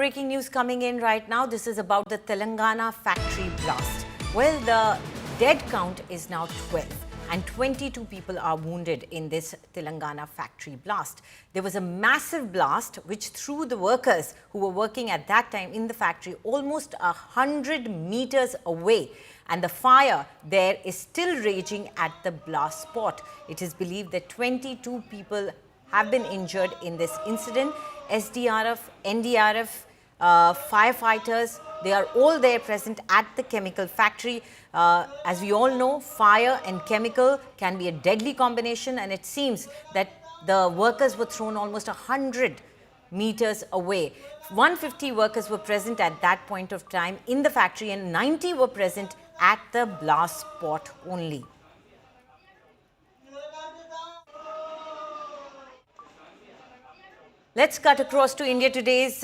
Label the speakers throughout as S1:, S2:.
S1: breaking news coming in right now. This is about the Telangana factory blast. Well, the dead count is now 12 and 22 people are wounded in this Telangana factory blast. There was a massive blast which threw the workers who were working at that time in the factory almost 100 meters away. And the fire there is still raging at the blast spot. It is believed that 22 people have been injured in this incident. SDRF, NDRF, firefighters, they are all there present at the chemical factory. As we all know, fire and chemical can be a deadly combination, and it seems that the workers were thrown almost 100 meters away. 150 workers were present at that point of time in the factory, and 90 were present at the blast spot only. Let's cut across to India Today's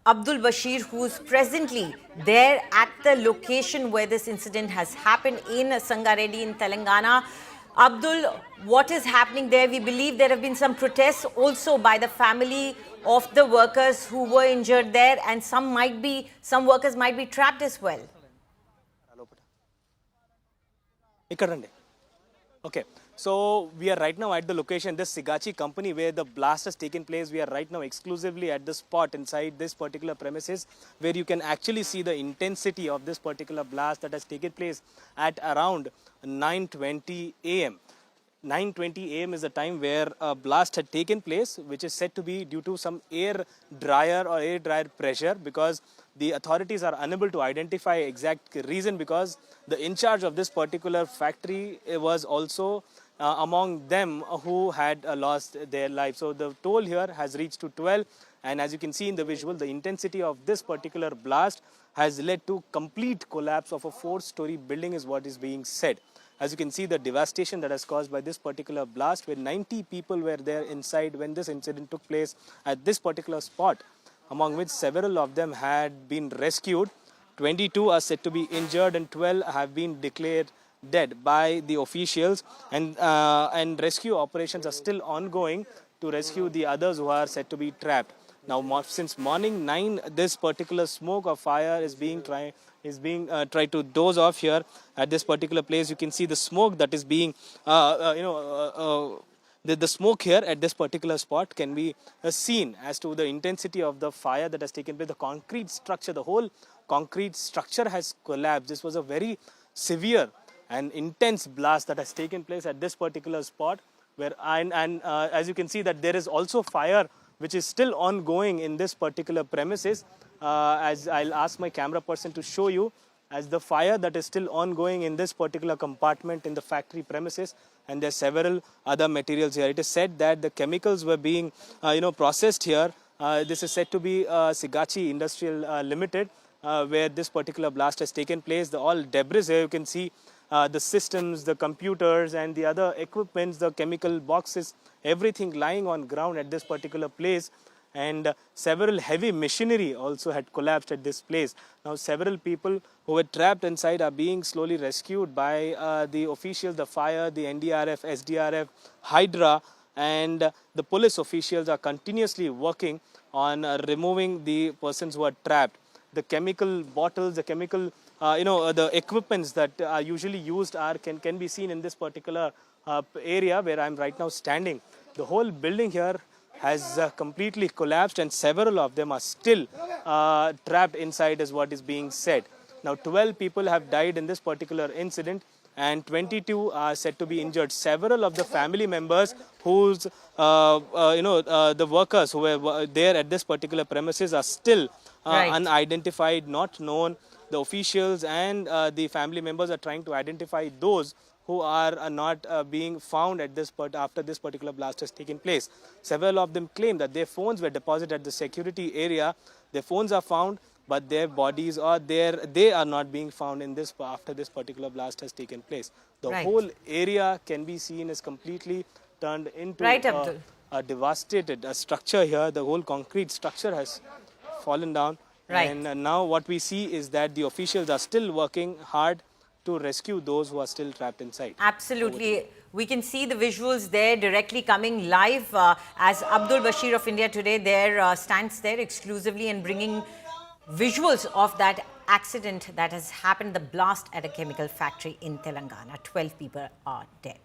S1: Abdul Bashir, who's presently there at the location where this incident has happened in Sangareddy in Telangana. Abdul, what is happening there? We believe there have been some protests also by the family of the workers who were injured there, and some workers might be trapped as well.
S2: Okay. So we are right now at the location, this Sigachi company where the blast has taken place. We are right now exclusively at the spot inside this particular premises where you can actually see the intensity of this particular blast that has taken place at around 9:20 a.m. 9:20 a.m. is the time where a blast had taken place, which is said to be due to some air dryer pressure, because the authorities are unable to identify exact reason, because the in charge of this particular factory was also among them who had lost their life. So the toll here has reached to 12, and as you can see in the visual, the intensity of this particular blast has led to complete collapse of a 4-story building is what is being said. As you can see, the devastation that has caused by this particular blast, where 90 people were there inside when this incident took place at this particular spot, among which several of them had been rescued. 22 are said to be injured and 12 have been declared dead by the officials, and rescue operations are still ongoing to rescue the others who are said to be trapped. Now, since morning 9, this particular smoke of fire is being tried to doze off here at this particular place. You can see the smoke that is being, the smoke here at this particular spot can be seen as to the intensity of the fire that has taken place. The concrete structure, the whole concrete structure has collapsed. This was a very severe and intense blast that has taken place at this particular spot, where as you can see that there is also fire which is still ongoing in this particular premises. As I'll ask my camera person to show you, as the fire that is still ongoing in this particular compartment in the factory premises, and there are several other materials here. It is said that the chemicals were being processed here. This is said to be Sigachi Industrial Limited, where this particular blast has taken place. All debris here, you can see the systems, the computers and the other equipments, the chemical boxes, everything lying on ground at this particular place. And several heavy machinery also had collapsed at this place. Now, several people who were trapped inside are being slowly rescued by the officials, the fire, the NDRF, SDRF, Hydra, and the police officials are continuously working on removing the persons who are trapped. The chemical bottles, the chemical, the equipments that are usually used can be seen in this particular area where I'm right now standing. The whole building here has completely collapsed, and several of them are still trapped inside is what is being said. Now, 12 people have died in this particular incident and 22 are said to be injured. Several of the family members whose, the workers who were there at this particular premises are still unidentified, not known. The officials and the family members are trying to identify those who are not being found at this after this particular blast has taken place. Several of them claim that their phones were deposited at the security area. Their phones are found, but their bodies are there. They are not being found in this after this particular blast has taken place. The whole area can be seen as completely turned into a devastated structure here. The whole concrete structure has fallen down. And now what we see is that the officials are still working hard to rescue those who are still trapped inside.
S1: Absolutely. We can see the visuals there directly coming live as Abdul Bashir of India Today there stands there exclusively and bringing visuals of that accident that has happened, the blast at a chemical factory in Telangana. 12 people are dead.